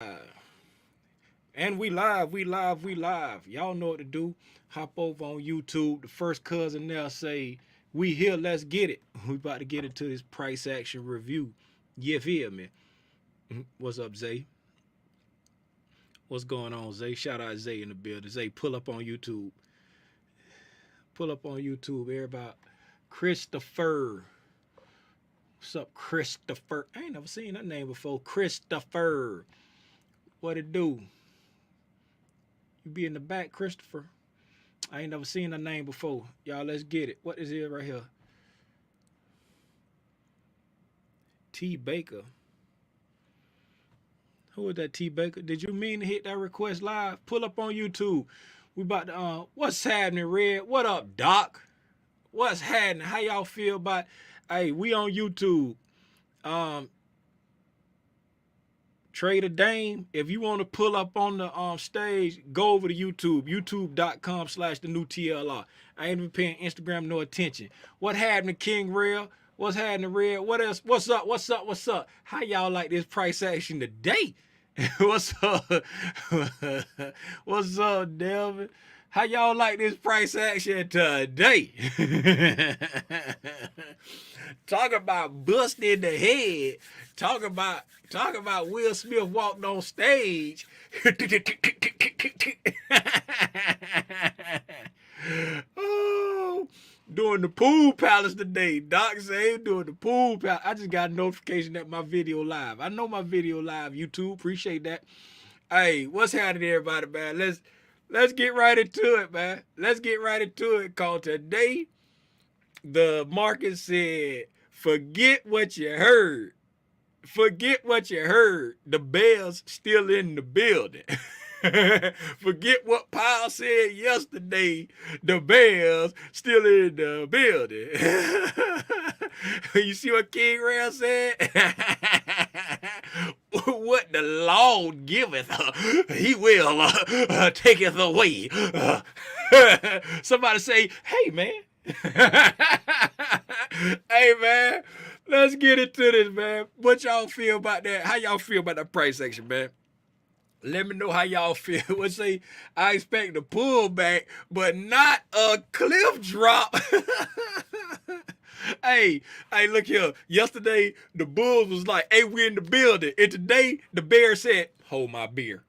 And we live, we live, we live. Y'all know what to do. Hop over on YouTube. The first cousin there say, we here, let's get it. We about to get into this price action review. You feel me? What's up, Zay? What's going on, Zay? Shout out Zay in the building. Zay, pull up on YouTube. Pull up on YouTube, everybody. Christopher. What's up, Christopher? I ain't never seen that name before. Christopher. What it do? You be in the back, Christopher. I ain't never seen that name before. Y'all, let's get it. What is it right here? T Baker. Who is that, T Baker? Did you mean to hit that request live? Pull up on YouTube. We about to what's happening, Red? What up, Doc? What's happening? How y'all feel about hey, we on YouTube. Um Trader Dame, if you want to pull up on the stage, go over to YouTube, youtube.com/the new TLR. I ain't even paying Instagram no attention. What happened, King Rail? What's happening, Red? What else? What's up? What's up? What's up? How y'all like this price action today? What's up? What's up, Delvin? How y'all like this price action today? Talk about busting the head. Talk about Will Smith walked on stage. Oh, doing the pool palace today. Doc say doing the pool palace. I just got a notification that my video live. I know my video live. YouTube, appreciate that. Hey, what's happening, everybody, man? Let's get right into it, man. Let's get right into it. Cause today the market said, forget what you heard. Forget what you heard. The Bears still in the building. Forget what Powell said yesterday. The Bears still in the building. You see what King Rail said? What the Lord giveth, he will taketh away. Somebody say, hey, man. Hey, man. Let's get into this, man. What y'all feel about that? How y'all feel about that price action, man? Let me know how y'all feel. Let's say I expect a pullback, but not a cliff drop. Hey, look here. Yesterday, the Bulls was like, hey, we're in the building. And today, the Bears said, hold my beer.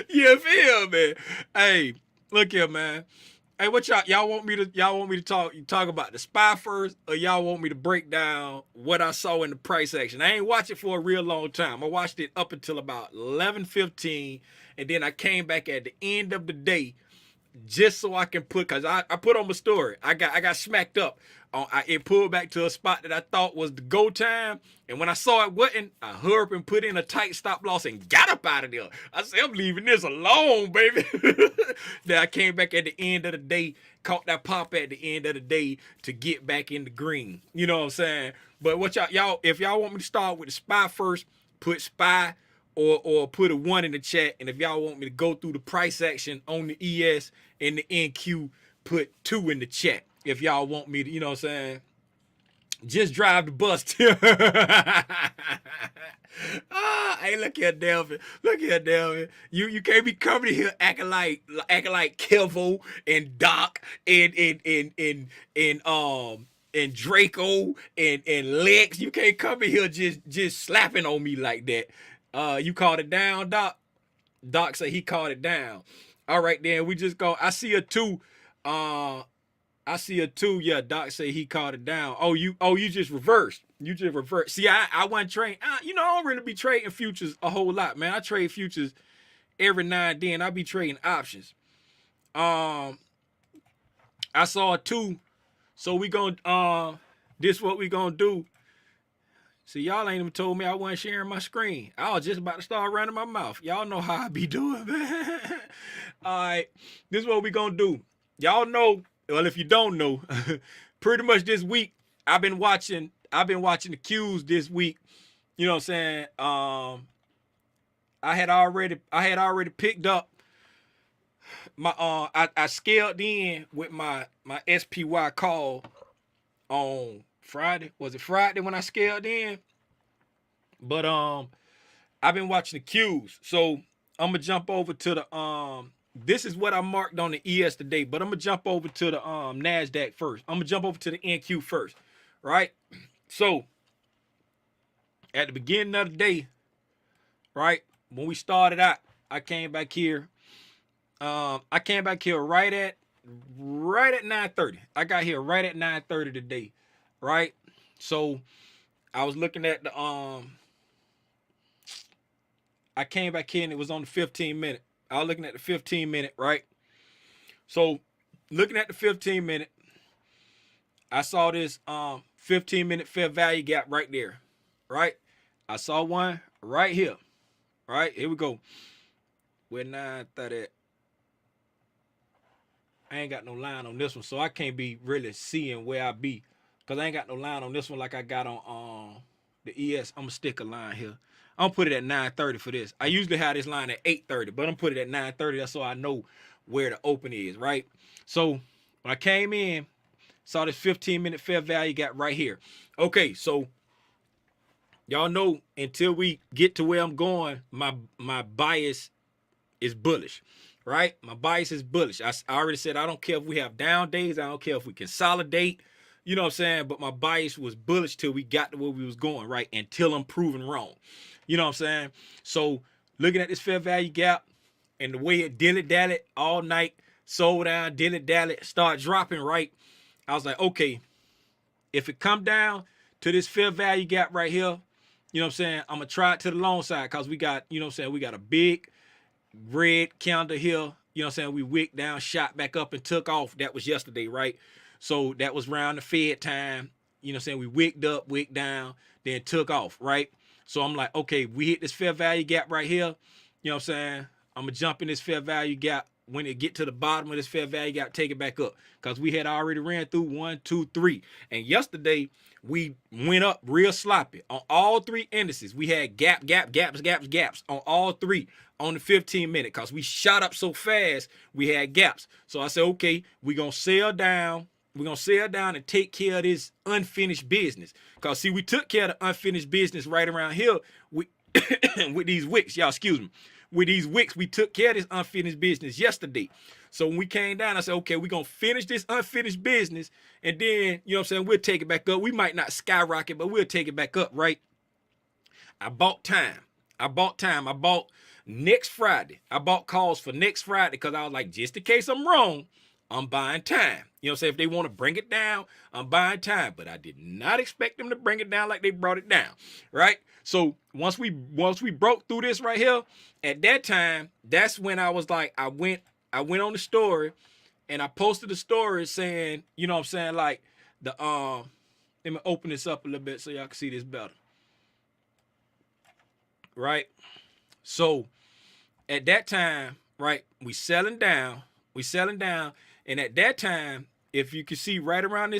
You feel me? Hey, look here, man. Hey, what y'all want me to talk about the SPY first, or y'all want me to break down what I saw in the price action? I ain't watched it for a real long time. I watched it up until about 11:15, and then I came back at the end of the day just so I can put, cause I put on my story. I got smacked up. It pulled back to a spot that I thought was the go time, and when I saw it wasn't, I hurried up and put in a tight stop loss and got up out of there. I said, I'm leaving this alone, baby. Then I came back at the end of the day, caught that pop at the end of the day to get back in the green. You know what I'm saying? But what y'all, if y'all want me to start with the SPY first, put SPY or put a 1 in the chat. And if y'all want me to go through the price action on the ES and the NQ, put 2 in the chat. If y'all want me to, you know what I'm saying? Just drive the bus. Hey, look here, Delvin. Look here, Delvin. You can't be coming here acting like Kevo and Doc and Draco and Lex. You can't come in here just slapping on me like that. You called it down, Doc? Doc said he called it down. All right, then we just go. I see a 2. Yeah, Doc say he called it down. You just reversed. You just reversed. See, I wasn't trading. I don't really be trading futures a whole lot, man. I trade futures every now and then. I be trading options. I saw a 2. So we gonna this what we gonna do. See, y'all ain't even told me I wasn't sharing my screen. I was just about to start running my mouth. Y'all know how I be doing, man. All right, this is what we gonna do. Y'all know, well, if you don't know, pretty much this week I've been watching the Qs this week. You know what I'm saying? I had already picked up my I scaled in with my SPY call on Friday. Was it Friday when I scaled in? But I've been watching the Qs. So I'm gonna jump over to the this is what I marked on the ES today, but I'm gonna jump over to the Nasdaq first. I'm gonna jump over to the NQ first, right? So at the beginning of the day, right, when we started out, I came back here. I came back here right at 9:30. I got here right at 9:30 today, right? So I was looking at the I came back in, it was on the 15-minute. I was looking at the 15-minute, right? So looking at the 15-minute, I saw this 15-minute fair value gap right there, right? I saw one right here, right? Here we go. Where 9:30 at? I ain't got no line on this one, so I can't be really seeing where I be, because I ain't got no line on this one like I got on the ES. I'm gonna stick a line here. I'm gonna put it at 9:30 for this. I usually have this line at 8:30, but I'm put it at 9:30. That's so I know where the open is, right? So when I came in, saw this 15-minute fair value gap right here. Okay, so y'all know until we get to where I'm going, my bias is bullish, right? My bias is bullish. I already said I don't care if we have down days. I don't care if we consolidate. You know what I'm saying? But my bias was bullish till we got to where we was going, right? Until I'm proven wrong. You know what I'm saying? So looking at this fair value gap and the way it dilly-dallied all night, sold down, dilly-dallied, start dropping, right? I was like, okay, if it come down to this fair value gap right here, you know what I'm saying? I'm going to try it to the long side because we got, you know what I'm saying? We got a big red candle here. You know what I'm saying? We wicked down, shot back up and took off. That was yesterday, right? So that was around the Fed time. You know what I'm saying? We wicked up, wicked down, then took off, right? So I'm like, okay, we hit this fair value gap right here. You know what I'm saying? I'm going to jump in this fair value gap. When it get to the bottom of this fair value gap, take it back up. Because we had already ran through 1, 2, 3. And yesterday, we went up real sloppy. On all three indices, we had gaps on all three on the 15-minute. Because we shot up so fast, we had gaps. So I said, okay, we're going to sell down. We're going to sell down and take care of this unfinished business. Because, see, we took care of the unfinished business right around here with, with these wicks. Y'all, excuse me. With these wicks, we took care of this unfinished business yesterday. So when we came down, I said, okay, we're going to finish this unfinished business. And then, you know what I'm saying, we'll take it back up. We might not skyrocket, but we'll take it back up, right? I bought time. I bought next Friday. I bought calls for next Friday because I was like, just in case I'm wrong, I'm buying time. You know what I'm saying? If they want to bring it down, I'm buying time. But I did not expect them to bring it down like they brought it down, right? So once we broke through this right here, at that time, that's when I was like, I went on the story and I posted a story saying, you know what I'm saying, like the let me open this up a little bit so y'all can see this better. Right? So at that time, right, we selling down, and at that time, if you can see right around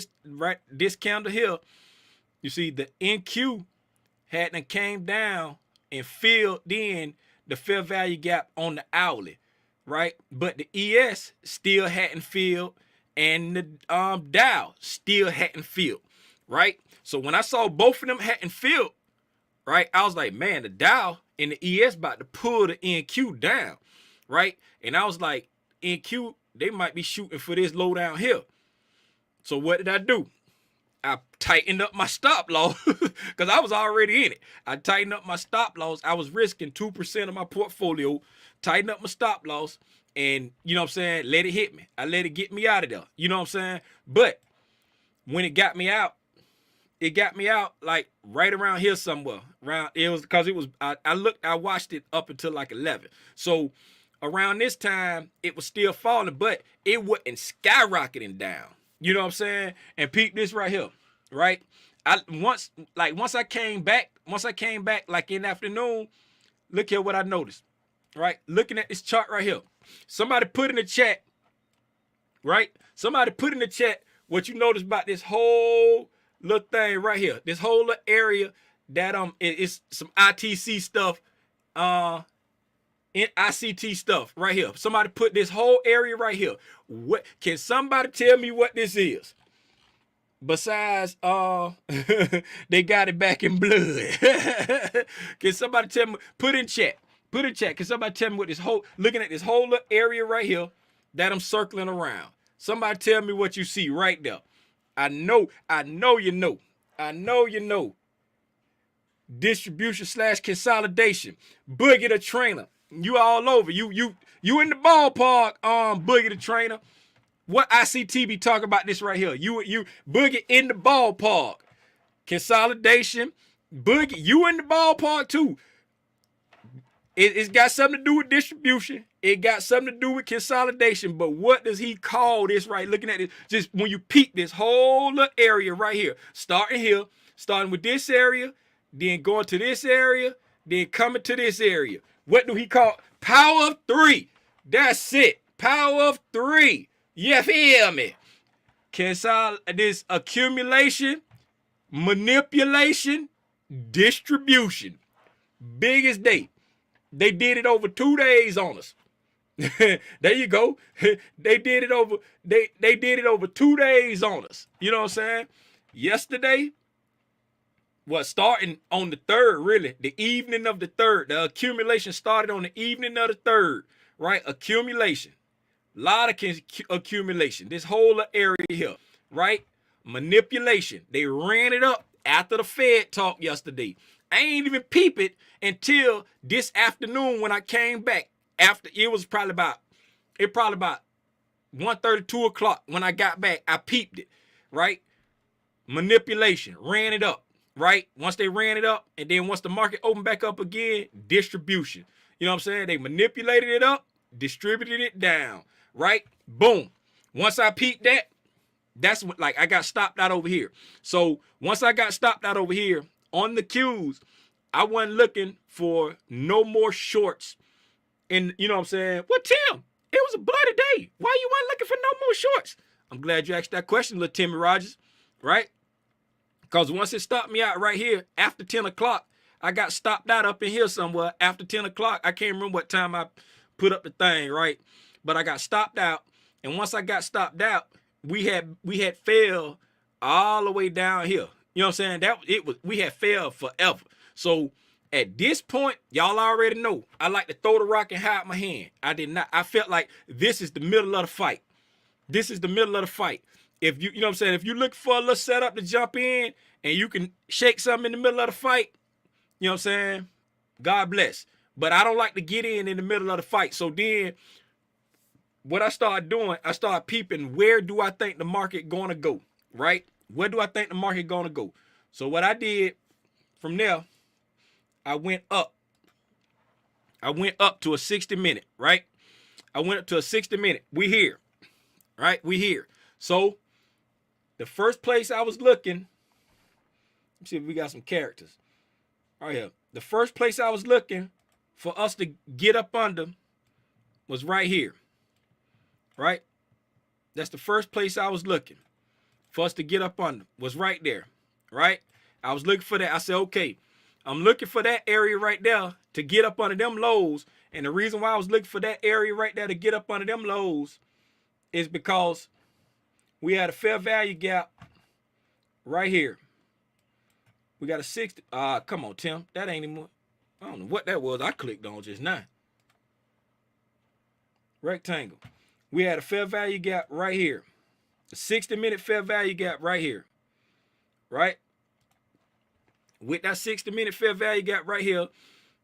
this candle here, you see the NQ hadn't came down and filled in the fair value gap on the hourly, right? But the ES still hadn't filled and the Dow still hadn't filled, right? So when I saw both of them hadn't filled, right, I was like, man, the Dow and the ES about to pull the NQ down, right? And I was like, NQ, they might be shooting for this low down here. So what did I do? I tightened up my stop loss because I was already in it. I tightened up my stop loss. I was risking 2% of my portfolio, tightened up my stop loss, and, you know what I'm saying, let it hit me. I let it get me out of there. You know what I'm saying? But when it got me out like right around here somewhere. It was because it was, I watched it up until like 11. So around this time, it was still falling, but it wasn't skyrocketing down. You know what I'm saying? And peep this right here, right? Once I came back like in the afternoon, look here what I noticed, right? Looking at this chart right here. Somebody put in the chat, right? Somebody put in the chat what you noticed about this whole little thing right here. This whole little area that it's some ITC stuff, in ICT stuff right here. Somebody put this whole area right here. What can somebody tell me what this is? besides they got it back in blood? Can somebody tell me, put in chat, can somebody tell me what this whole, looking at this whole little area right here that I'm circling around, somebody tell me what you see right there. I know you know, distribution slash consolidation, Boogie the Trainer, you all over, you in the ballpark, Boogie the Trainer. What ICT be talking about this right here? You Boogie in the ballpark. Consolidation. Boogie, you in the ballpark too. It's got something to do with distribution. It got something to do with consolidation. But what does he call this, right? Looking at it, just when you peek this whole little area right here, starting with this area, then going to this area, then coming to this area. What do he call? Power of three. That's it. Power of three. You feel me? This accumulation, manipulation, distribution. Biggest day. They did it over 2 days on us. There you go. They did it over. They did it over 2 days on us. You know what I'm saying? Yesterday, starting on the 3rd, really, the evening of the 3rd. The accumulation started on the evening of the 3rd, right? Accumulation. A lot of accumulation. This whole area here, right? Manipulation. They ran it up after the Fed talk yesterday. I ain't even peep it until this afternoon when I came back. After it was probably about 1:30, 2 o'clock when I got back. I peeped it, right? Manipulation. Ran it up, right? Once they ran it up, and then once the market opened back up again, distribution. You know what I'm saying? They manipulated it up, distributed it down. Right? Boom. Once I peeped that, that's what, like, I got stopped out over here. So once I got stopped out over here on the Qs, I wasn't looking for no more shorts. And you know what I'm saying? Well, Tim, it was a bloody day. Why you weren't looking for no more shorts? I'm glad you asked that question, little Timmy Rogers. Right? Because once it stopped me out right here after 10 o'clock, I got stopped out up in here somewhere after 10 o'clock. I can't remember what time I put up the thing, right? But I got stopped out, and once I got stopped out, we had fell all the way down here. You know what I'm saying? We had fell forever. So at this point, y'all already know I like to throw the rock and hide my hand. I did not. I felt like this is the middle of the fight. This is the middle of the fight. If you know what I'm saying, if you look for a little setup to jump in and you can shake something in the middle of the fight, you know what I'm saying? God bless. But I don't like to get in the middle of the fight. So then what I started doing, I started peeping, where do I think the market gonna go, right? Where do I think the market gonna go? So what I did from there, I went up. I went up to a 60-minute, right? I went up to a 60-minute. We here, right? We here. So the first place I was looking, let's see if we got some characters. Right here. The first place I was looking for us to get up under was right here. Right? That's the first place I was looking for us to get up under, was right there. Right? I was looking for that. I said, okay, I'm looking for that area right there to get up under them lows. And the reason why I was looking for that area right there to get up under them lows is because we had a fair value gap right here. We got a 60. Come on, Tim. That ain't even, I don't know what that was. I clicked on just now. Rectangle. We had a fair value gap right here. A 60-minute fair value gap right here. Right? With that 60-minute fair value gap right here,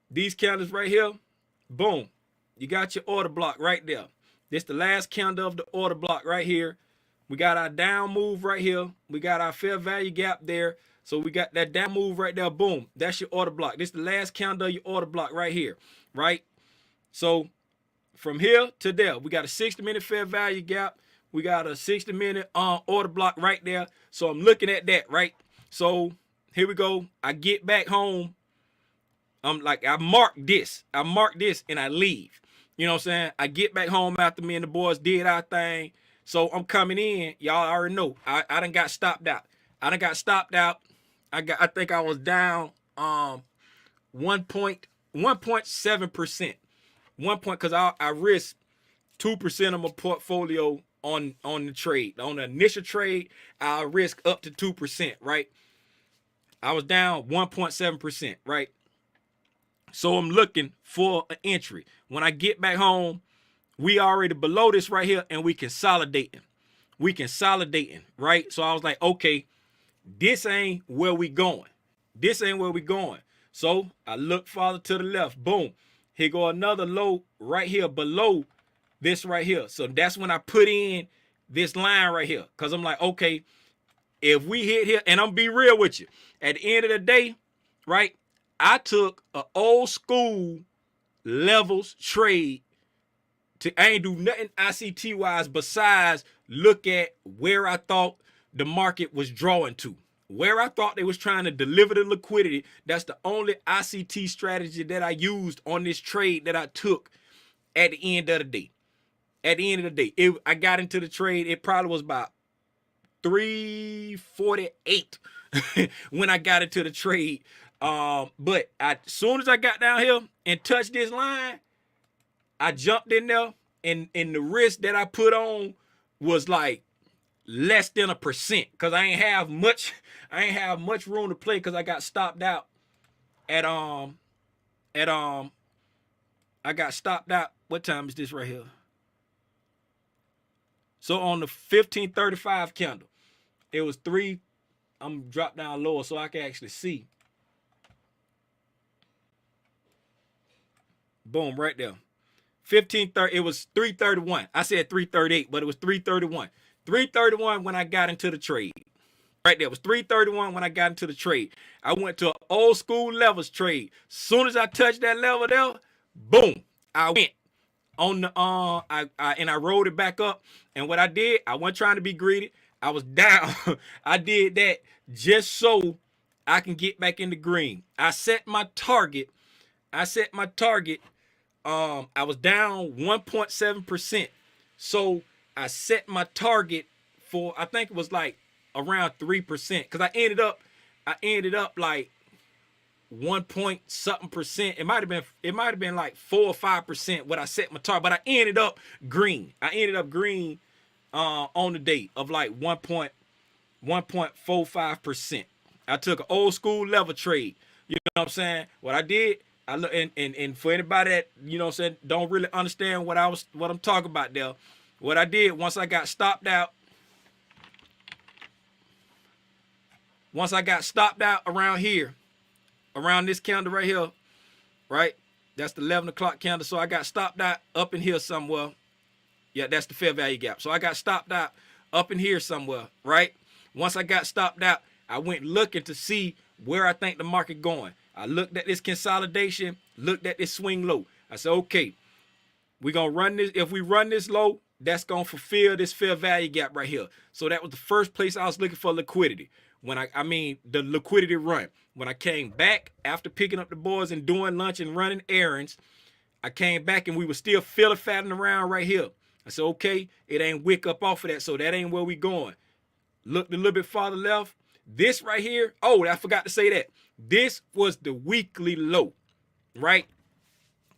these candles right here, boom. You got your order block right there. This the last candle of the order block right here. We got our down move right here. We got our fair value gap there. So we got that down move right there. Boom. That's your order block. This is the last candle of your order block right here. Right? So from here to there, we got a 60-minute fair value gap. We got a 60-minute order block right there. So I'm looking at that, right? So here we go. I get back home. I'm like, I mark this and I leave. You know what I'm saying? I get back home after me and the boys did our thing. So I'm coming in. Y'all already know. I done got stopped out. I think I was down 1.7%. 1 point, because I risked 2% of my portfolio on the trade. On the initial trade, I'll risk up to 2%, right? I was down 1.7%, right? So I'm looking for an entry. When I get back home, we already below this right here, and we consolidating. We consolidating, right? So I was like, okay, this ain't where we going. This ain't where we going. So I look farther to the left. Boom. Here go another low right here below this right here. So that's when I put in this line right here. Because I'm like, okay, if we hit here, and I'm be real with you, at the end of the day, right, I took an old school levels trade. I ain't do nothing ICT wise besides look at where I thought the market was drawing to, where I thought they was trying to deliver the liquidity. That's the only ICT strategy that I used on this trade that I took at the end of the day. At the end of the day, I got into the trade. It probably was about 348 when I got into the trade. But as soon as I got down here and touched this line, I jumped in there, and the risk that I put on was like less than 1%, because I ain't have much room to play, because I got stopped out at I got stopped out. What time is this right here? So on the 1535 candle, it was 3. I'm dropped down lower so I can actually see. Boom, right there. 1530, it was 331. I said 338, but it was 331. 331 when I got into the trade. Right there, it was 331 when I got into the trade. I went to an old school levels trade. Soon as I touched that level there, boom, I went on the and I rolled it back up. And what I did, I wasn't trying to be greedy. I was down. I did that just so I can get back in the green. I set my target. I was down 1.7%. So I set my target for, I think it was like around 3%. Because I ended up like 1 point something percent. It might have been like 4 or 5% what I set my target. But I ended up green. On the day of like 1.45%. I took an old school level trade. You know what I'm saying? What I did, I look, and for anybody that, you know what I'm saying, don't really understand what I'm talking about there. What I did, once I got stopped out around here, around this candle right here, right? That's the 11 o'clock candle. So I got stopped out up in here somewhere. Yeah, that's the fair value gap. So I got stopped out up in here somewhere, right? Once I got stopped out, I went looking to see where I think the market going. I looked at this consolidation, looked at this swing low. I said, okay, we're going to run this. If we run this low, that's going to fulfill this fair value gap right here. So that was the first place I was looking for liquidity. When I mean the liquidity run. When I came back after picking up the boys and doing lunch and running errands, I came back and we were still fatting around right here. I said, okay, it ain't wick up off of that, so that ain't where we going. Looked a little bit farther left. This right here, oh, I forgot to say that. This was the weekly low, right?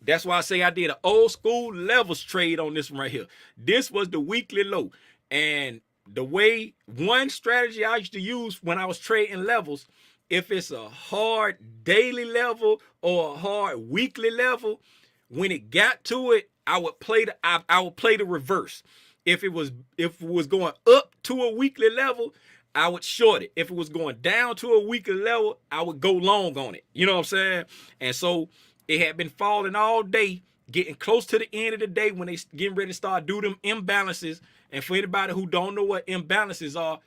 That's why I say I did an old school levels trade on this one right here. This was the weekly low. And the way, one strategy I used to use when I was trading levels, if it's a hard daily level or a hard weekly level, when it got to it, I would play the reverse. If it was going up to a weekly level, I would short it. If it was going down to a weekly level, I would go long on it. You know what I'm saying? And so it had been falling all day, getting close to the end of the day when they getting ready to start do them imbalances. And for anybody who don't know what imbalances are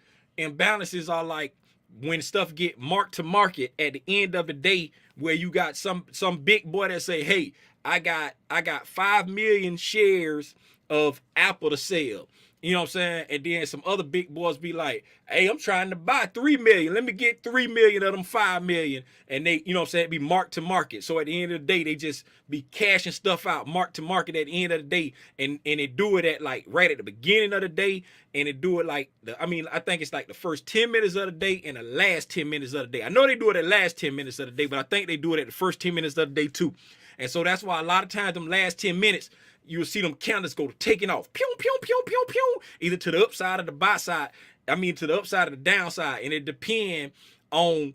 like when stuff get marked to market at the end of the day, where you got some big boy that say, hey, I got 5 million shares of Apple to sell. You know what I'm saying? And then some other big boys be like, hey, I'm trying to buy 3 million. Let me get 3 million of them 5 million. And they, you know what I'm saying, be marked to market. So at the end of the day, they just be cashing stuff out, marked to market at the end of the day. And they do it at like right at the beginning of the day. And they do it like, I think it's like the first 10 minutes of the day and the last 10 minutes of the day. I know they do it at the last 10 minutes of the day, but I think they do it at the first 10 minutes of the day too. And so that's why a lot of times them last 10 minutes, you'll see them candles go to taking off. Pew, pew, pew, pew, pew. Either to the upside or the buy side. I mean, to the upside or the downside. And it depends on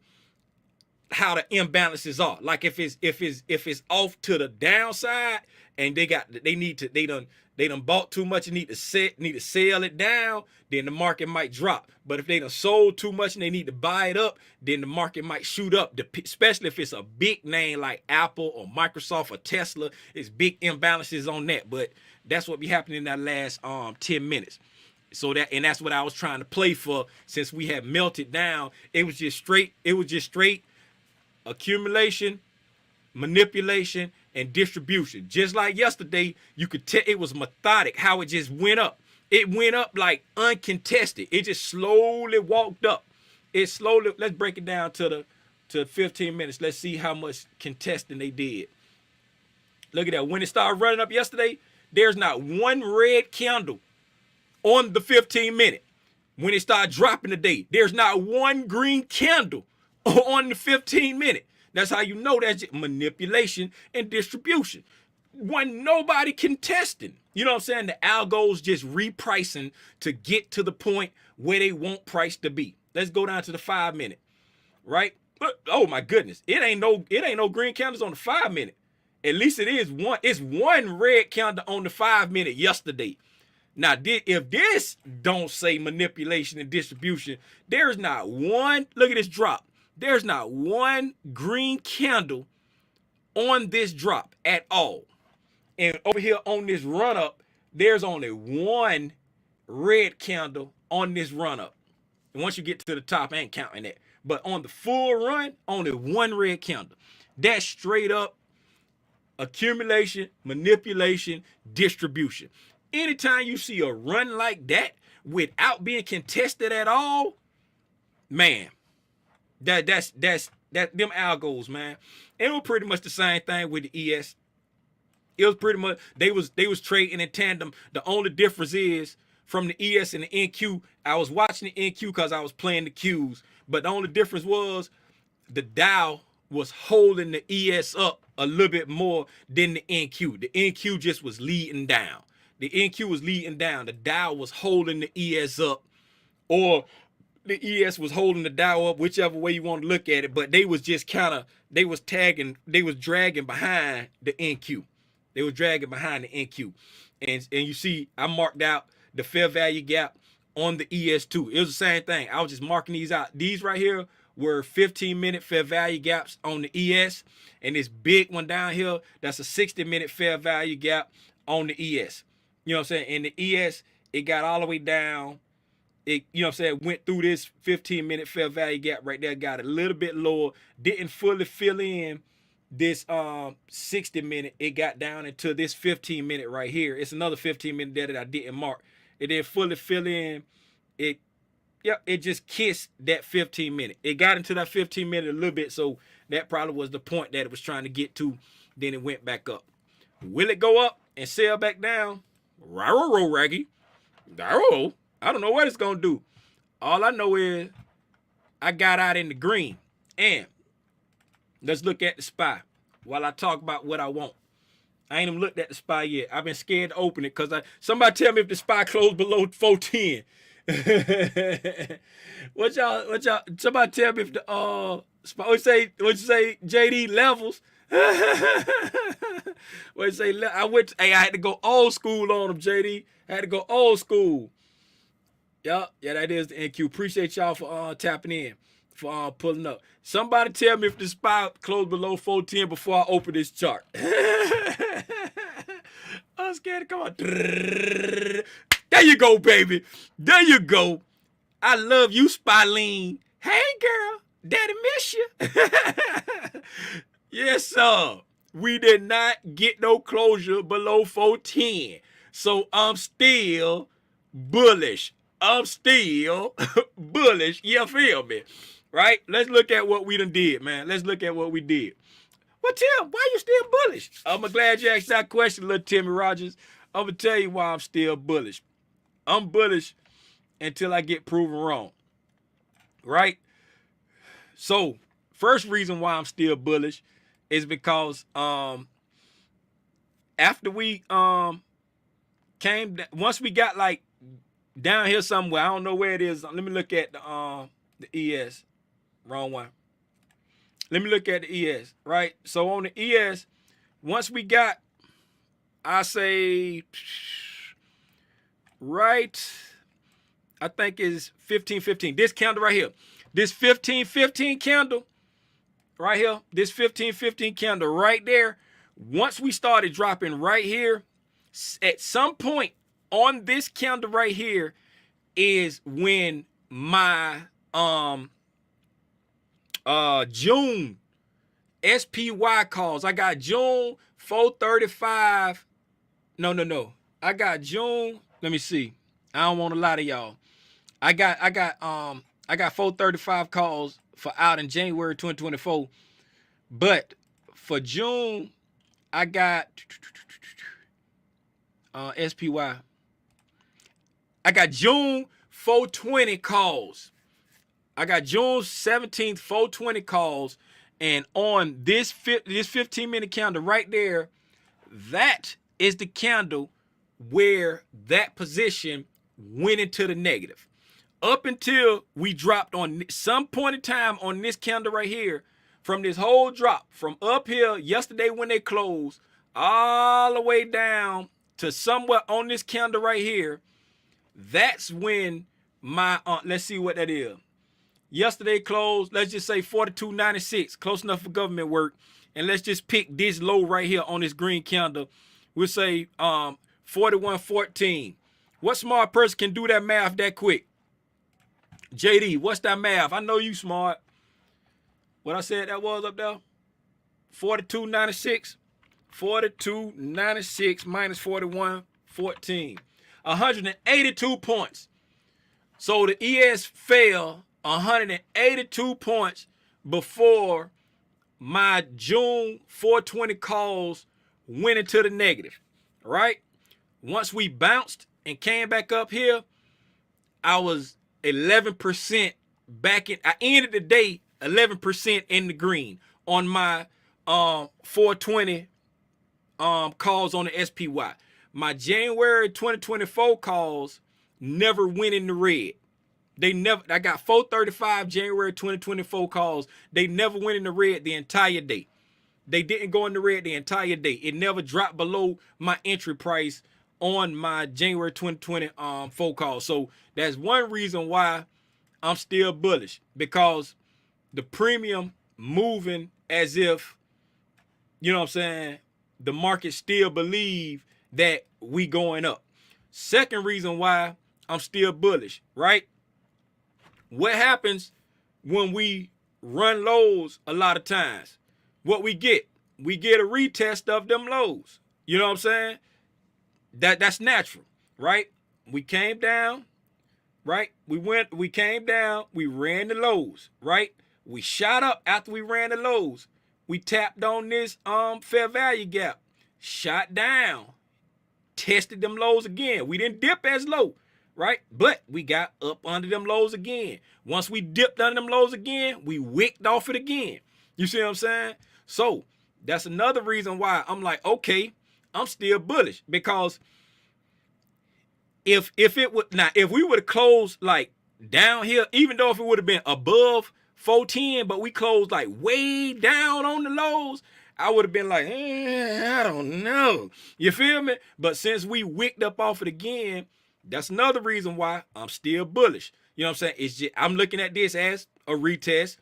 how the imbalances are. Like if it's off to the downside and they done bought too much and need to sell it down, then the market might drop. But if they done sold too much and they need to buy it up, then the market might shoot up. Especially if it's a big name like Apple or Microsoft or Tesla, it's big imbalances on that. But that's what be happening in that last 10 minutes. So that's what I was trying to play for. Since we had melted down, it was just straight accumulation, manipulation, and distribution. Just like yesterday, you could tell it was methodic how it just went up. It went up like uncontested. It just slowly walked up. Let's break it down to 15 minutes. Let's see how much contesting they did. Look at that. When it started running up yesterday, there's not one red candle on the 15-minute. When it started dropping today, there's not one green candle on the 15-minute. That's how you know that's manipulation and distribution. When nobody contesting. You know what I'm saying? The algos just repricing to get to the point where they want price to be. Let's go down to the 5-minute. Right? Oh my goodness. It ain't no green candles on the 5-minute. At least it is one. It's one red candle on the 5-minute yesterday. Now, if this don't say manipulation and distribution, there's not one. Look at this drop. There's not one green candle on this drop at all. And over here on this run up, there's only one red candle on this run up. And once you get to the top, I ain't counting that. But on the full run, only one red candle. That's straight up accumulation, manipulation, distribution. Anytime you see a run like that without being contested at all, man, that's them algos, man. It was pretty much the same thing with the ES. It was pretty much they was trading in tandem. The only difference is from the ES and the NQ. I was watching the NQ because I was playing the Qs, but the only difference was the Dow was holding the ES up a little bit more than the NQ. The NQ just was leading down. The NQ was leading down. The Dow was holding the ES up, or the ES was holding the Dow up, whichever way you want to look at it. But they was just they was dragging behind the NQ. They was dragging behind the NQ. And you see, I marked out the fair value gap on the ES2. It was the same thing. I was just marking these out. These right here were 15-minute fair value gaps on the ES. And this big one down here, that's a 60-minute fair value gap on the ES. You know what I'm saying? And the ES, it got all the way down. It, you know what I'm saying, went through this 15-minute fair value gap right there, got a little bit lower, didn't fully fill in this 60-minute. It got down into this 15-minute right here. It's another 15-minute there that I didn't mark. It didn't fully fill in. It just kissed that 15-minute. It got into that 15-minute a little bit, so that probably was the point that it was trying to get to. Then it went back up. Will it go up and sell back down? Raro raggy. Raro. I don't know what it's gonna do. All I know is I got out in the green. And let's look at the SPY while I talk about what I want. I ain't even looked at the SPY yet. I've been scared to open it because somebody tell me if the SPY closed below 410. What y'all? Somebody tell me if the SPY. What you say, JD levels? What you say? I had to go old school on them, JD. I had to go old school. Yeah, that is the NQ. Appreciate y'all for tapping in, for pulling up. Somebody tell me if the SPY closed below 410 before I open this chart. I'm scared to come on. There you go, baby. There you go. I love you, Spyleen. Hey, girl. Daddy miss you. Yes, sir. We did not get no closure below 410. So I'm still bullish. I'm still bullish. You feel me? Right? Let's look at what we done did, man. Let's look at what we did. Well, Tim, why you still bullish? I'm glad you asked that question, little Timmy Rogers. I'm going to tell you why I'm still bullish. I'm bullish until I get proven wrong. Right? So, first reason why I'm still bullish is because after we came, once we got like down here somewhere, I don't know where it is. Let me look at the ES. Wrong one. Let me look at the ES, right? So on the ES, once we got, I say, right, I think is 1515. This candle right here. This 1515 candle right here. This 1515 candle right there. Once we started dropping right here, at some point on this candle right here is when my June SPY calls. I got June 435. No. I got June. Let me see. I don't want to lie to y'all. I got 435 calls for out in January 2024. But for June, I got SPY. I got June 420 calls. I got June 17th 420 calls, and on this 15-minute candle right there, that is the candle where that position went into the negative. Up until we dropped on some point in time on this candle right here, from this whole drop from up here yesterday when they closed all the way down to somewhere on this candle right here, that's when my let's see what that is. Yesterday closed, let's just say 42.96, close enough for government work. And let's just pick this low right here on this green candle. We'll say 41.14. What smart person can do that math that quick? JD, what's that math? I know you smart. What I said that was up there? 42.96. 42.96 minus 41.14. 182 points. So the ES fell 182 points before my June 420 calls went into the negative, right? Once we bounced and came back up here, I was 11% back in. I ended the day 11% in the green on my 420 calls on the SPY. My January 2024 calls never went in the red. They never. I got 435 January 2024 calls. They never went in the red the entire day. They didn't go in the red the entire day. It never dropped below my entry price on my January 2024 call. So that's one reason why I'm still bullish, because the premium moving as if, you know what I'm saying, the market still believe that we going up. Second reason why I'm still bullish, right? What happens when we run lows a lot of times? What we get a retest of them lows. You know what I'm saying? That's natural, right? We came down, right? We came down, we ran the lows, right? We shot up after we ran the lows. We tapped on this fair value gap, shot down, tested them lows again. We didn't dip as low, right? But we got up under them lows again. Once we dipped under them lows again, we wicked off it again. You see what I'm saying? So that's another reason why I'm like, okay, I'm still bullish, because if we would have closed like down here, even though if it would have been above 410, but we closed like way down on the lows, I would have been like, I don't know. You feel me? But since we wicked up off it again, that's another reason why I'm still bullish. You know what I'm saying? It's just, I'm looking at this as a retest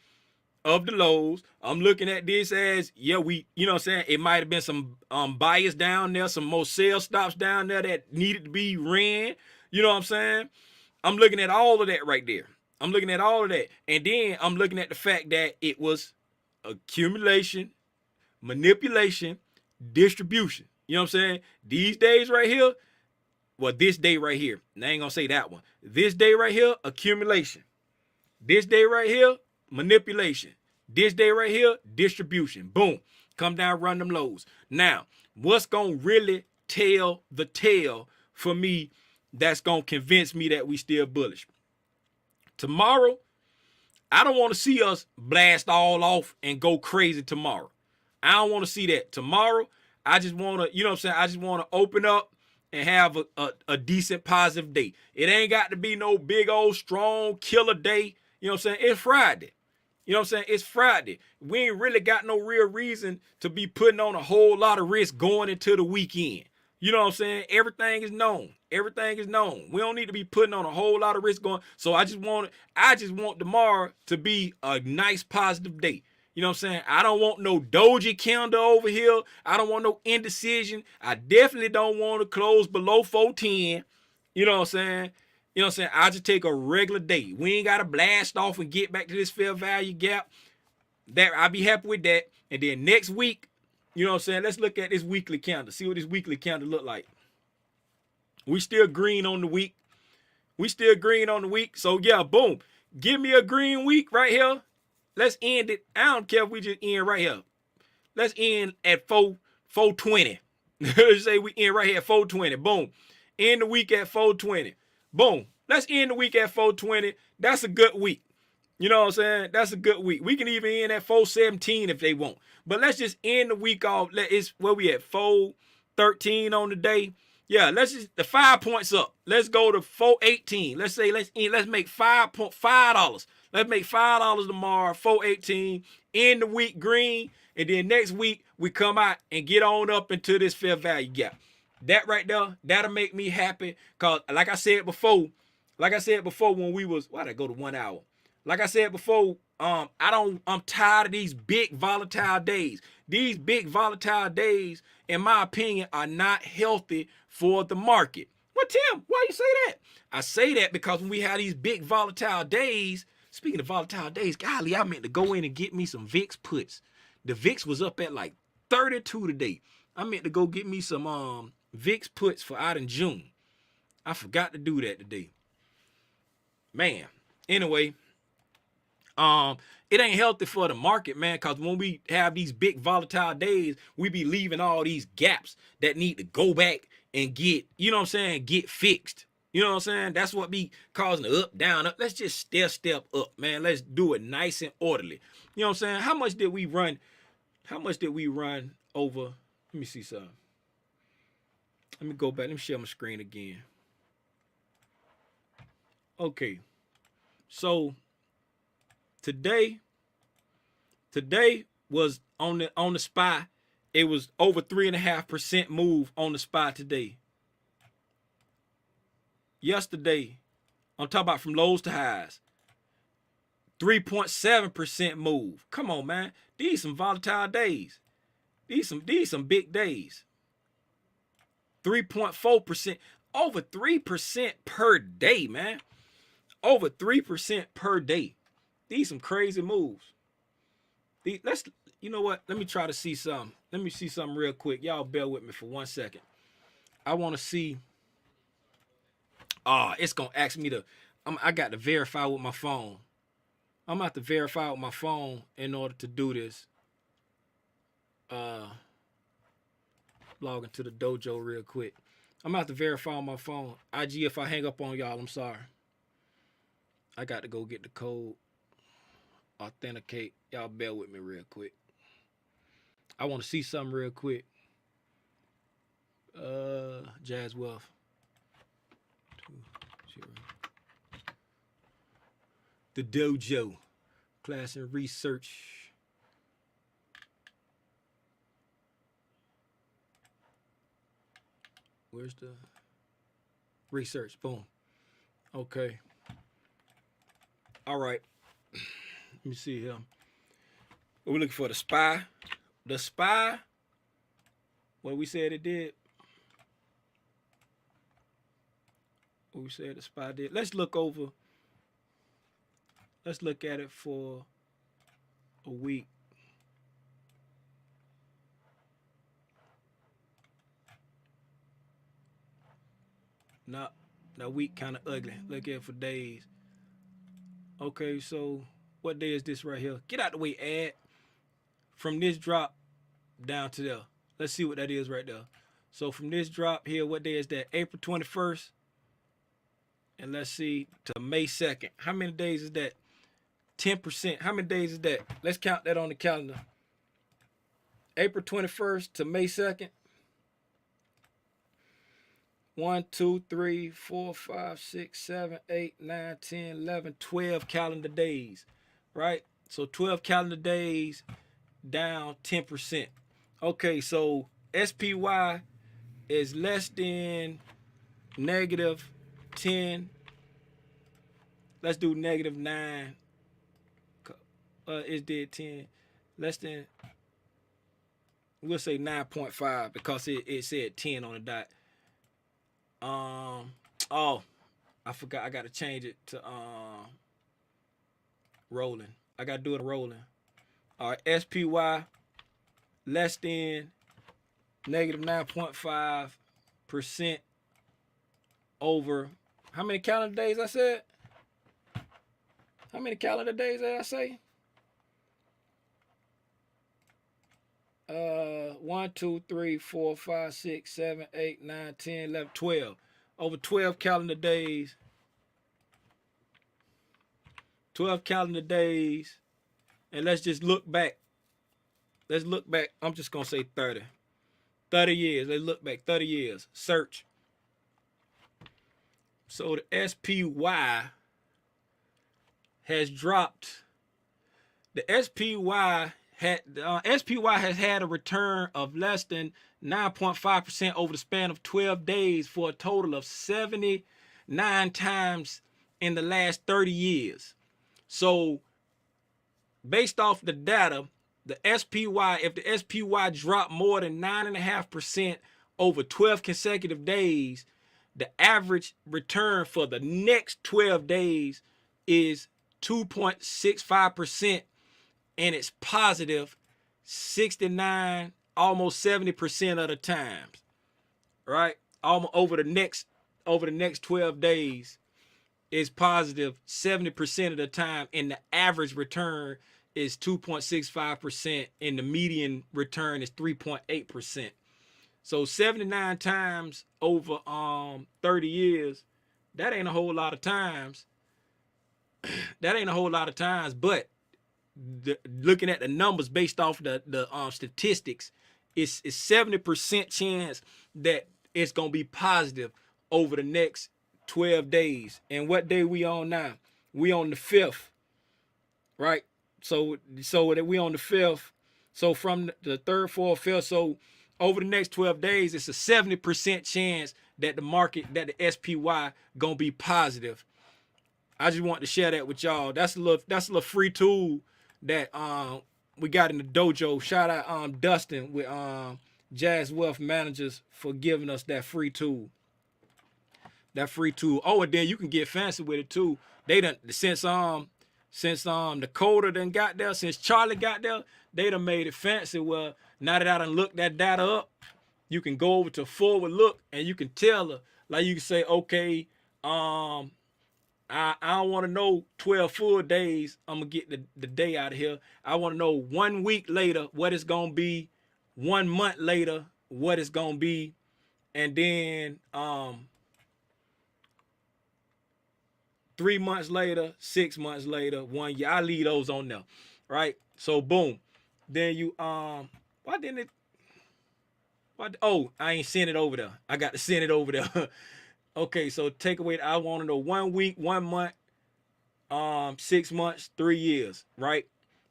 of the lows. I'm looking at this as, yeah, you know what I'm saying? It might have been some bias down there, some more sell stops down there that needed to be ran. You know what I'm saying? I'm looking at all of that right there. I'm looking at all of that. And then I'm looking at the fact that it was accumulation, manipulation, distribution. You know what I'm saying? These days right here, well, this day right here, I ain't gonna say that one. This day right here, accumulation. This day right here, manipulation. This day right here, distribution. Boom. Come down, run them lows. Now, what's gonna really tell the tale for me that's gonna convince me that we still bullish? Tomorrow, I don't want to see us blast all off and go crazy tomorrow. I don't want to see that. Tomorrow, I just want to, you know what I'm saying? I just want to open up and have a decent positive day. It ain't got to be no big old strong killer day. You know what I'm saying? It's Friday. You know what I'm saying? It's Friday. We ain't really got no real reason to be putting on a whole lot of risk going into the weekend. You know what I'm saying? Everything is known. Everything is known. We don't need to be putting on a whole lot of risk going. So I just want tomorrow to be a nice positive day. You know what I'm saying? I don't want no doji candle over here. I don't want no indecision. I definitely don't want to close below 410. You know what I'm saying? You know what I'm saying? I just take a regular day. We ain't got to blast off and get back to this fair value gap. That I'll be happy with that. And then next week, you know what I'm saying? Let's look at this weekly candle. See what this weekly candle look like. We still green on the week. We still green on the week. So yeah, boom. Give me a green week right here. Let's end it. I don't care if we just end right here. Let's end at 420. Let's say we end right here at 420. Boom. End the week at 420. Boom. Let's end the week at 420. That's a good week. You know what I'm saying? That's a good week. We can even end at 417 if they want. But let's just end the week off. It's where we at 413 on the day. Yeah, let's just the 5 points up. Let's go to 418. Let's say let's make $5. Let's make $5 tomorrow, 418. End the week green, and then next week we come out and get on up into this fair value gap. That right there, that'll make me happy. Cause like I said before when we was why'd I go to 1 hour? Like I said before, I'm tired of these big volatile days. These big volatile days, in my opinion, are not healthy for the market. Well, Tim, why you say that? I say that because when we have these big volatile days, speaking of volatile days, golly, I meant to go in and get me some VIX puts. The VIX was up at like 32 today. I meant to go get me some VIX puts for out in June. I forgot to do that today. Man, anyway, it ain't healthy for the market, man, because when we have these big volatile days, we be leaving all these gaps that need to go back and get, you know what I'm saying, get fixed. You know what I'm saying? That's what be causing the up, down, up. Let's just step up, man. Let's do it nice and orderly. You know what I'm saying? How much did we run? How much did we run over? Let me see something. Let me go back. Let me share my screen again. Okay. So today was on the SPY. It was over 3.5% move on the SPY today. Yesterday, I'm talking about from lows to highs. 3.7% move. Come on, man. These some volatile days. These some big days. 3.4%. Over 3% per day, man. Over 3% per day. These some crazy moves. You know what? Let me try to see something. Let me see something real quick. Y'all bear with me for 1 second. I want to see. It's gonna ask me to. I got to verify with my phone. I'm gonna have to verify with my phone in order to do this. Log into the dojo real quick. I'm gonna have to verify on my phone. IG, if I hang up on y'all, I'm sorry. I got to go get the code. Authenticate. Y'all bear with me real quick. I want to see something real quick. Jazz Wealth. 20. The dojo. Class and research. Where's the research? Boom. Okay. All right. Let me see here. We're looking for the SPY. The SPY. What we said it did. What we said the SPY did. Let's look over. Let's look at it for a week. Now week kind of ugly. Look at it for days. Okay, so what day is this right here? Get out the way, add. From this drop down to there. Let's see what that is right there. So from this drop here, what day is that? April 21st. And let's see, to May 2nd. How many days is that? 10%. How many days is that? Let's count that on the calendar. April 21st to May 2nd. 1, 2, 3, 4, 5, 6, 7, 8, 9, 10, 11, 12 calendar days, right? So 12 calendar days down 10%. Okay, so SPY is less than negative 10. Let's do negative 9. It did 10. Less than, we'll say 9.5 because it said 10 on the dot. Oh, I forgot. I got to change it to rolling. I got to do it rolling. All right, SPY less than negative 9.5% over how many calendar days I said? How many calendar days did I say? 1, 2, 3, 4, 5, 6, 7, 8, 9, 10, 11, 12. Over 12 calendar days. 12 calendar days. And let's just look back. Let's look back. I'm just going to say 30. 30 years. Let's look back. 30 years. Search. So the SPY has dropped. The SPY has had a return of less than 9.5% over the span of 12 days for a total of 79 times in the last 30 years. So based off the data, the SPY, if the SPY dropped more than 9.5% over 12 consecutive days, the average return for the next 12 days is 2.65%. And it's positive 69, almost 70% of the times, right? Almost over the next 12 days is positive 70% of the time, and the average return is 2.65%, and the median return is 3.8%. So 79 times over 30 years, that ain't a whole lot of times. That ain't a whole lot of times, but looking at the numbers based off the statistics, it's 70% chance that it's gonna be positive over the next 12 days. And what day we on now? We on the 5th, right? So that we on the 5th. So from the 3rd, 4th, 5th. So over the next 12 days, it's a 70% chance that the market, that the SPY gonna be positive. I just want to share that with y'all. That's a little free tool that we got in the dojo. Shout out Dustin with Jazz Wealth Managers for giving us that free tool. That free tool. Oh, and then you can get fancy with it too. They done since the coder done got there, since Charlie got there, they done made it fancy. Well, now that I done looked that data up, you can go over to forward look and you can tell her, like you can say, okay, I don't want to know 12 full days. I'm going to get the day out of here. I want to know 1 week later what it's going to be, 1 month later what it's going to be, and then 3 months later, 6 months later, 1 year. I leave those on there, right? So boom. Then you why didn't it? Oh, I ain't sent it over there. I got to send it over there. Okay, so take away. I want to know 1 week, 1 month, 6 months, 3 years, right?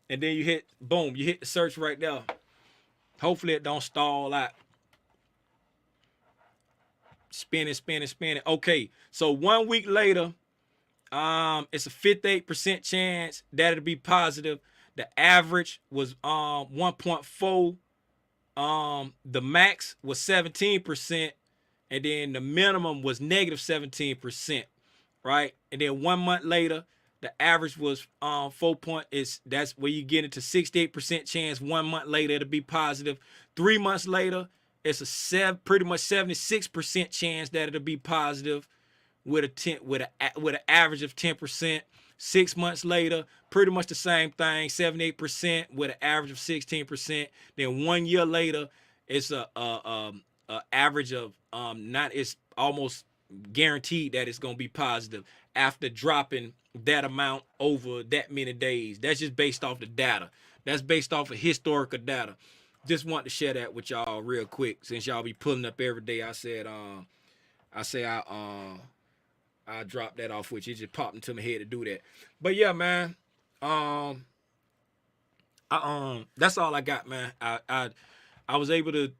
And then you hit boom. You hit the search right there. Hopefully it don't stall out. Spinning. Okay, so 1 week later, it's a 58% chance that it'll be positive. The average was 1.4. The max was 17%, and then the minimum was negative 17%, right? And then 1 month later, the average was 4 point. That's where you get into 68% chance. 1 month later, it'll be positive. 3 months later, it's a pretty much 76% chance that it'll be positive, with an average of 10%. 6 months later, pretty much the same thing, 78% with an average of 16%. Then 1 year later, it's a average of it's almost guaranteed that it's gonna be positive after dropping that amount over that many days. That's just based off the data. That's based off of historical data. just want to share that with y'all real quick since y'all be pulling up every day. I dropped that off, which it just popped into my head to do that. But yeah, man. Um, that's all I got, man. I was able to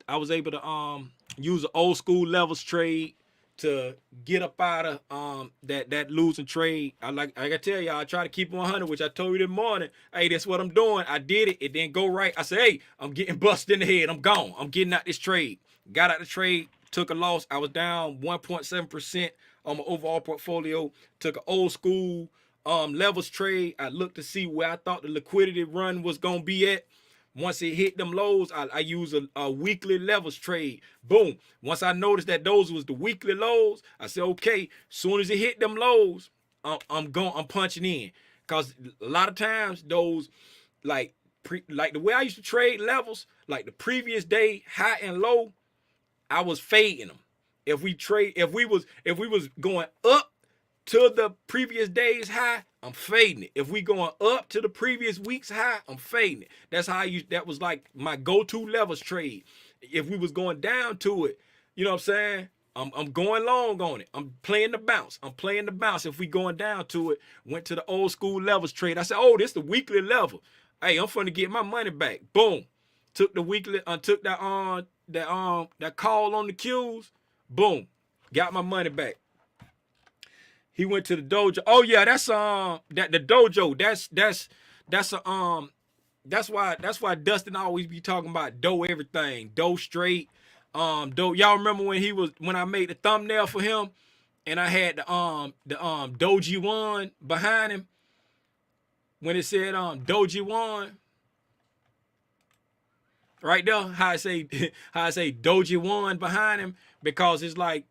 use an old school levels trade to get up out of that losing trade. I gotta tell y'all, I try to keep 100, which I told you this morning. Hey, that's what I'm doing. I did it. It didn't go right. I said, hey, I'm getting busted in the head. I'm gone. I'm getting out this trade. Got out the trade, took a loss. I was down 1.7% on my overall portfolio. Took an old school levels trade. I looked to see where I thought the liquidity run was gonna be at. Once it hit them lows, I use a weekly levels trade. Boom. Once I noticed that those was the weekly lows, I said, okay, soon as it hit them lows, I'm punching in. Cause a lot of times those like the way I used to trade levels, like the previous day high and low, I was fading them. If we was going up to the previous day's high, I'm fading it. If we going up to the previous week's high, I'm fading it. That's how that was like my go-to levels trade. If we was going down to it, you know what I'm saying? I'm going long on it. I'm playing the bounce. If we going down to it, went to the old school levels trade. I said, oh, this is the weekly level. Hey, I'm finna get my money back. Boom. Took the weekly, took that call on the Qs. Boom. Got my money back. He went to the dojo. Oh yeah, that's the dojo. That's why Dustin always be talking about dough everything, dough straight. Dough. Y'all remember when I made the thumbnail for him, and I had the Doji One behind him when it said Doji One. Right there, how I say Doji One behind him, because it's like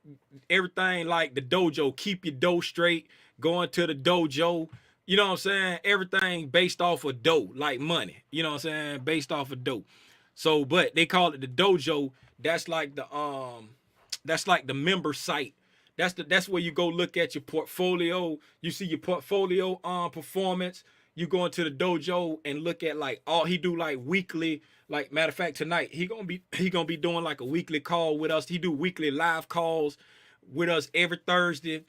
everything like the dojo. Keep your dough straight, going to the dojo. You know what I'm saying? Everything based off of dough, like money. You know what I'm saying? Based off of dough. So, but they call it the dojo. That's like the member site. That's where you go look at your portfolio. You see your portfolio performance. You go into the dojo and look at like all he do, like weekly. Like matter of fact, tonight he gonna be doing like a weekly call with us. He do weekly live calls with us every Thursday,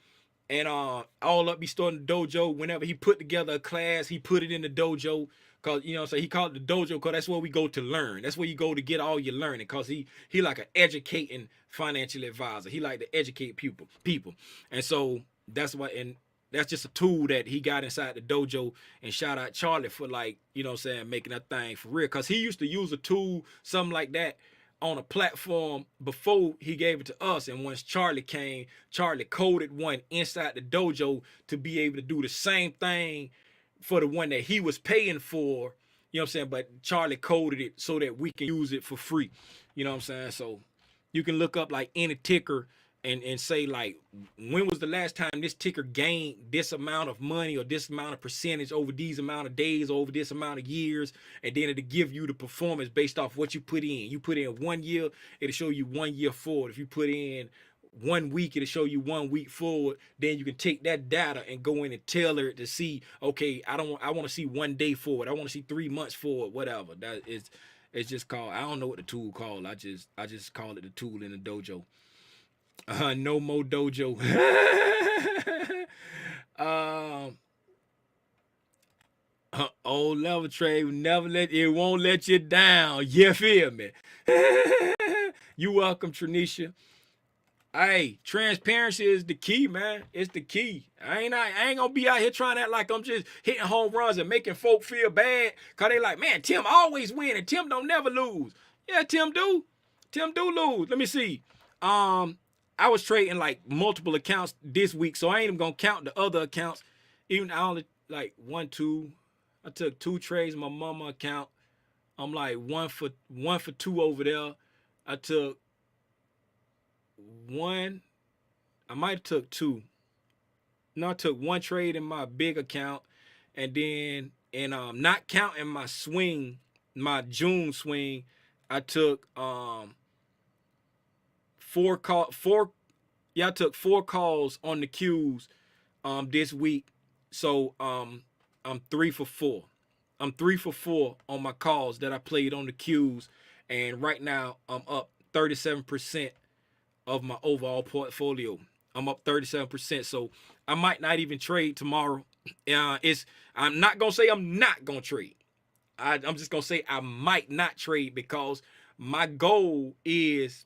and all up be starting the dojo. Whenever he put together a class, he put it in the dojo. Cause you know, so he called it the dojo because that's where we go to learn. That's where you go to get all your learning. Cause he like an educating financial advisor. He like to educate people, and so that's why. And that's just a tool that he got inside the dojo. And shout out Charlie for, like, you know what I'm saying, making that thing for real. Cause he used to use a tool, something like that, on a platform before he gave it to us. And once Charlie came, Charlie coded one inside the dojo to be able to do the same thing for the one that he was paying for. You know what I'm saying? But Charlie coded it so that we can use it for free. You know what I'm saying? So you can look up like any ticker and say, like, when was the last time this ticker gained this amount of money or this amount of percentage over these amount of days, over this amount of years, and then it'll give you the performance based off what you put in. You put in 1 year, it'll show you 1 year forward. If you put in 1 week, it'll show you 1 week forward. Then you can take that data and go in and tailor it to see, okay, I want to see 1 day forward. I want to see 3 months forward, whatever. That is, it's just called, I don't know what the tool called. I just call it the tool in the dojo. No more dojo. Old level trade won't let you down. You feel me? You welcome, Tranisha. Hey, transparency is the key, man. It's the key. I ain't gonna be out here trying to act like I'm just hitting home runs and making folk feel bad. Cause they like, man, Tim always win and Tim don't never lose. Yeah, Tim do. Tim do lose. Let me see. I was trading like multiple accounts this week, so I ain't even gonna count the other accounts. Even I only like 1, 2. I took 2 trades in my mama account. I'm like one for 2 over there. I took 1. I might have took 2. No, I took 1 trade in my big account, and then not counting my swing, my June swing, I took 4 I took 4 calls on the Qs this week. So I'm 3 for 4. I'm 3 for 4 on my calls that I played on the Qs. And right now I'm up 37% of my overall portfolio. I'm up 37%. So I might not even trade tomorrow. I'm not gonna say I'm not gonna trade. I'm just gonna say I might not trade because my goal is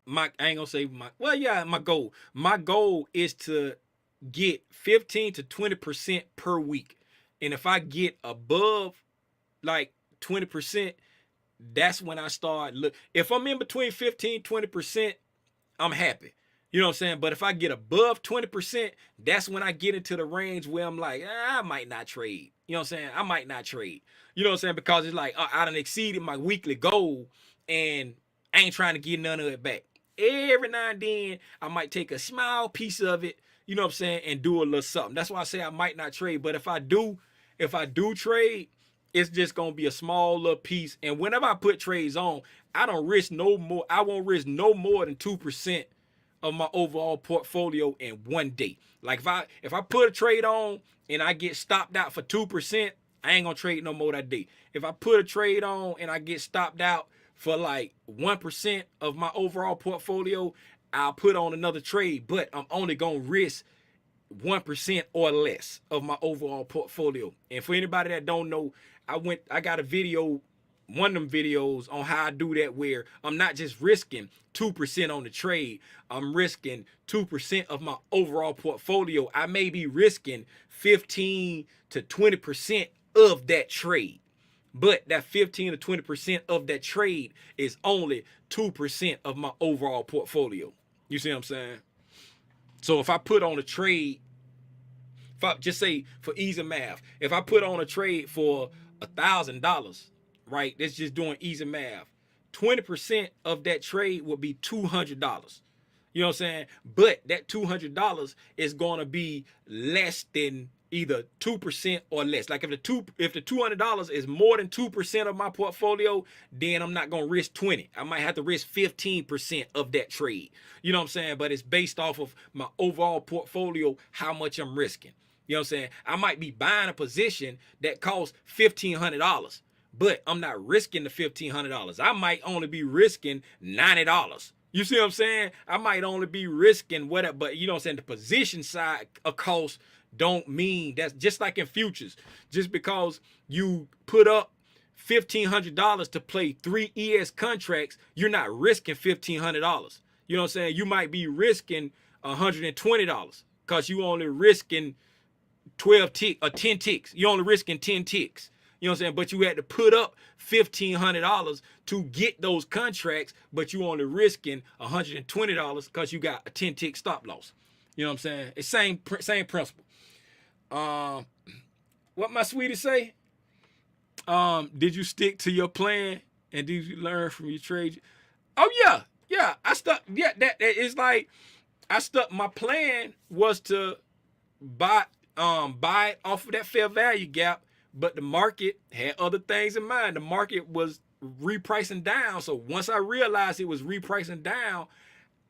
I ain't gonna say my goal. My goal is to get 15 to 20% per week. And if I get above like 20%, that's when I start look. If I'm in between 15-20%, I'm happy. You know what I'm saying? But if I get above 20%, that's when I get into the range where I'm like, I might not trade. You know what I'm saying? I might not trade. You know what I'm saying? Because it's like I done exceeded my weekly goal and I ain't trying to get none of it back. Every now and then, I might take a small piece of it, you know what I'm saying, and do a little something. That's why I say I might not trade. But if I do trade, it's just gonna be a small little piece. And whenever I put trades on, I don't risk no more. I won't risk no more than 2% of my overall portfolio in one day. Like if I put a trade on and I get stopped out for 2%, I ain't gonna trade no more that day. If I put a trade on and I get stopped out for like 1% of my overall portfolio, I'll put on another trade, but I'm only gonna risk 1% or less of my overall portfolio. And for anybody that don't know, I got a video, one of them videos on how I do that, where I'm not just risking 2% on the trade, I'm risking 2% of my overall portfolio. I may be risking 15 to 20% of that trade. But that 15 to 20% of that trade is only 2% of my overall portfolio. You see what I'm saying? So if I put on a trade, if I just say for easy math, if I put on a trade for $1,000, right? That's just doing easy math. 20% of that trade would be $200. You know what I'm saying? But that $200 is going to be less than either 2% or less. Like if the $200 is more than 2% of my portfolio, then I'm not going to risk 20. I might have to risk 15% of that trade. You know what I'm saying? But it's based off of my overall portfolio, how much I'm risking. You know what I'm saying? I might be buying a position that costs $1,500, but I'm not risking the $1,500. I might only be risking $90. You see what I'm saying? I might only be risking whatever, but you know what I'm saying? The position side of cost don't mean that's just like in futures. Just because you put up $1,500 to play 3 ES contracts, you're not risking $1,500. You know what I'm saying? You might be risking $120 because you only risking 12 ticks or 10 ticks. You're only risking 10 ticks. You know what I'm saying? But you had to put up $1,500 to get those contracts, but you only risking $120 because you got a 10 tick stop loss. You know what I'm saying? It's same principle. What my sweetie say? Did you stick to your plan and did you learn from your trade? Oh yeah. I stuck. Yeah, that is like I stuck. My plan was to buy it off of that fair value gap. But the market had other things in mind. The market was repricing down. So once I realized it was repricing down,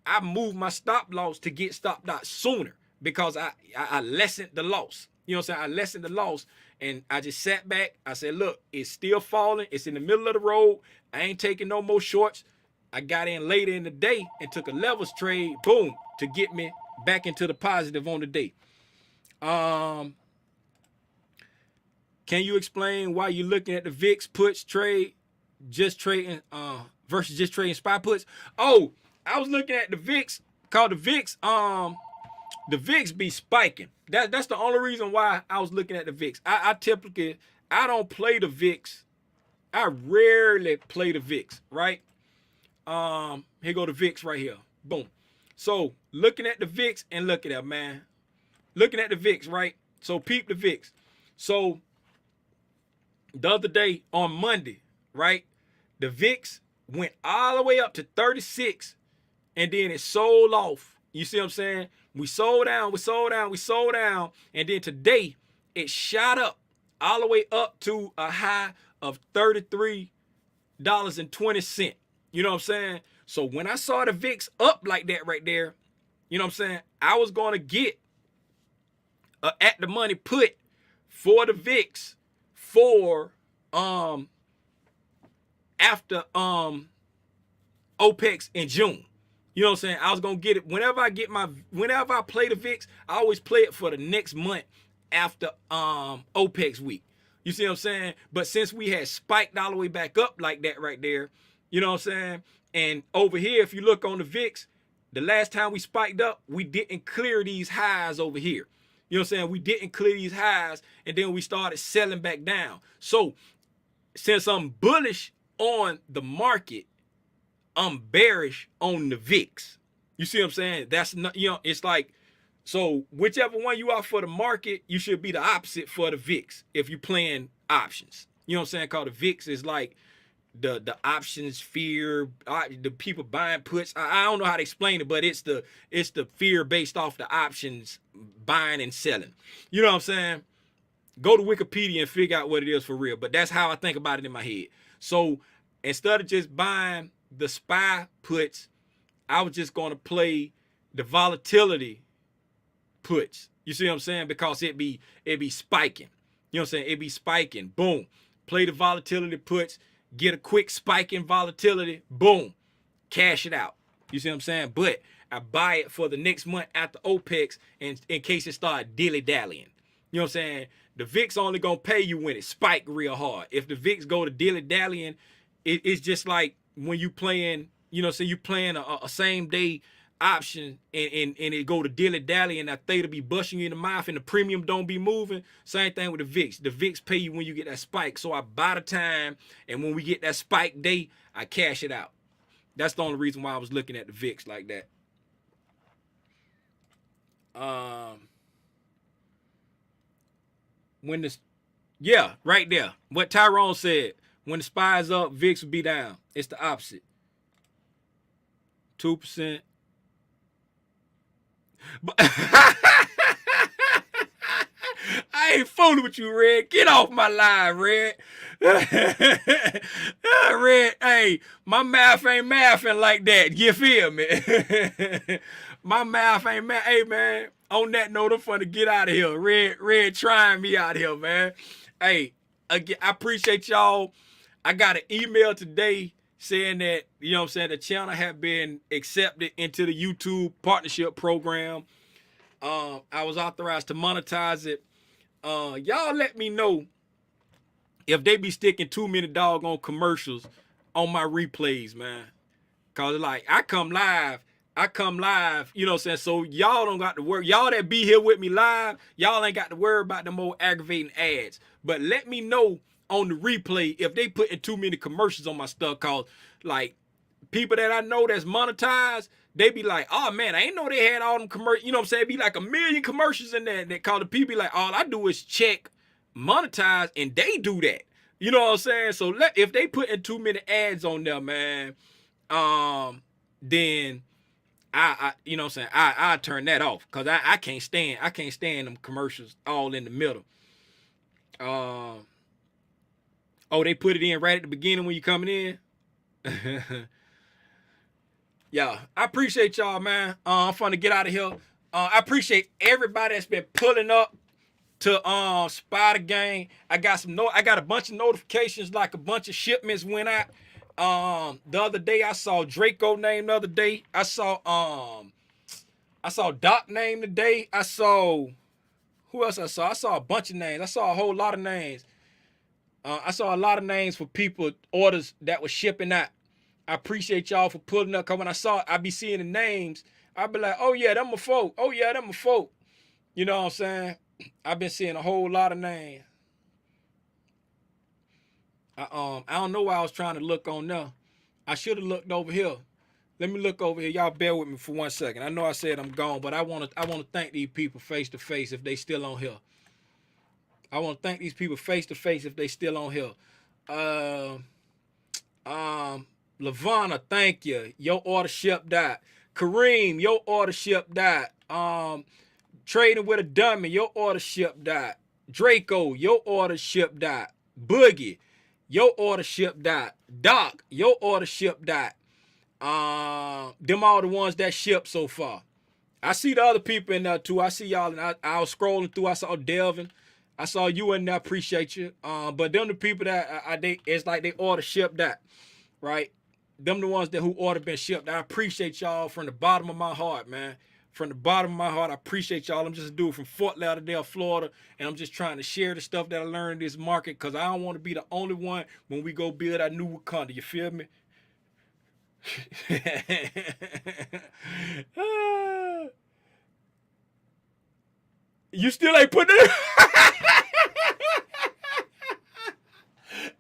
I moved my stop loss to get stopped out sooner because I lessened the loss. You know what I'm saying? I lessened the loss and I just sat back. I said, look, it's still falling. It's in the middle of the road. I ain't taking no more shorts. I got in later in the day and took a levels trade, boom, to get me back into the positive on the day. Can you explain why you're looking at the VIX puts trade, just trading versus just trading SPY puts? Oh, I was looking at the VIX, called the VIX be spiking. That's the only reason why I was looking at the VIX. I typically don't play the VIX. I rarely play the VIX, right? Here go the VIX right here. Boom. So looking at the VIX and look at that, man. Looking at the VIX, right? So peep the VIX. So the other day on Monday, right? The VIX went all the way up to 36 and then it sold off. You see what I'm saying? We sold down. And then today it shot up all the way up to a high of $33.20. You know what I'm saying? So when I saw the VIX up like that right there, you know what I'm saying? I was going to get at the money put for the VIX for after OPEX in June. You know what I'm saying? I was gonna get it whenever I play the VIX, I always play it for the next month after OPEX week. You see what I'm saying? But since we had spiked all the way back up like that right there, you know what I'm saying? And over here, if you look on the VIX, the last time we spiked up, we didn't clear these highs over here. You know what I'm saying? We didn't clear these highs, and then we started selling back down. So since I'm bullish on the market, I'm bearish on the VIX. You see what I'm saying? That's not, you know, it's like, so whichever one you are for the market, you should be the opposite for the VIX if you're playing options. You know what I'm saying? Called the VIX is like the options fear, the people buying puts. I don't know how to explain it, but it's the fear based off the options buying and selling. You know what I'm saying? Go to Wikipedia and figure out what it is for real. But that's how I think about it in my head. So instead of just buying the SPY puts, I was just going to play the volatility puts. You see what I'm saying? Because it be spiking. You know what I'm saying? It be spiking. Boom. Play the volatility puts. Get a quick spike in volatility. Boom. Cash it out. You see what I'm saying? But I buy it for the next month after OPEX in case it start dilly-dallying. You know what I'm saying? The VIX only going to pay you when it spike real hard. If the VIX go to dilly-dallying, it's just like when you playing, you know, say you playing a same day option and it go to dilly-dally and that theta be busting you in the mouth and the premium don't be moving. Same thing with the VIX. The VIX pay you when you get that spike. So I buy the time, and when we get that spike day, I cash it out. That's the only reason why I was looking at the VIX like that. When the, yeah, right there. What Tyrone said, when the SPY is up, VIX will be down. It's the opposite. 2%. But I ain't fooling with you, Red. Get off my line, Red. Red, hey, my math ain't mathing like that. You feel me? My math ain't math. Hey, man, on that note, I'm finna get out of here. Red trying me out here, man. Hey, again, I appreciate y'all. I got an email today saying that, you know what I'm saying, the channel had been accepted into the YouTube partnership program. I was authorized to monetize it. Y'all let me know if they be sticking too many doggone commercials on my replays, man. Cause like I come live, you know what I'm saying? So y'all don't got to worry. Y'all that be here with me live, y'all ain't got to worry about the more aggravating ads. But let me know on the replay if they putting too many commercials on my stuff. Cause like people that I know that's monetized, they be like, oh man, I ain't know they had all them commercials. You know what I'm saying? It be like a million commercials in there that call the people like, all I do is check monetize, and they do that. You know what I'm saying? So if they putting too many ads on there, man, then I you know what I'm saying, I turn that off. Cause I can't stand them commercials all in the middle. Oh, they put it in right at the beginning when you coming in. Yeah, I appreciate y'all, man. I'm fun to get out of here. I appreciate everybody that's been pulling up to spy the game. I got a bunch of notifications, like a bunch of shipments went out. The other day I saw Draco name. The other day I saw Doc name today. I saw, who else I saw? I saw a bunch of names. I saw a whole lot of names. I saw a lot of names for people, orders that were shipping out. I appreciate y'all for pulling up. Cause when I be seeing the names, I be like, oh yeah, them a folk. Oh yeah, them a folk. You know what I'm saying? I've been seeing a whole lot of names. I don't know why I was trying to look on there. I should have looked over here. Let me look over here. Y'all bear with me for 1 second. I know I said I'm gone, but I want to thank these people face to face if they still on here. I want to thank these people face to face if they still on here. Lavana, thank you. Your order shipped out. Kareem, your order shipped out. Trading with a dummy, your order shipped out. Draco, your order shipped out. Boogie, your order shipped out. Doc, your order shipped out. Them all the ones that shipped so far. I see the other people in there too. I see y'all, and I was scrolling through. I saw Delvin. I saw you in there. Appreciate you. But them the people that they it's like they order shipped out, right? Them the ones that who order been shipped. I appreciate y'all from the bottom of my heart, man. From the bottom of my heart, I appreciate y'all. I'm just a dude from Fort Lauderdale, Florida, and I'm just trying to share the stuff that I learned in this market because I don't want to be the only one when we go build our new Wakanda. You feel me? You still ain't putting it.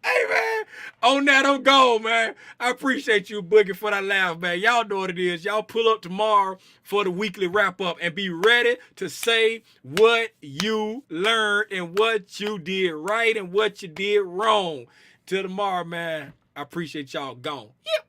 Hey, man, on that, I'm gone, man. I appreciate you, Boogie, for that laugh, man. Y'all know what it is. Y'all pull up tomorrow for the weekly wrap-up and be ready to say what you learned and what you did right and what you did wrong. Till tomorrow, man. I appreciate y'all. Gone. Yep.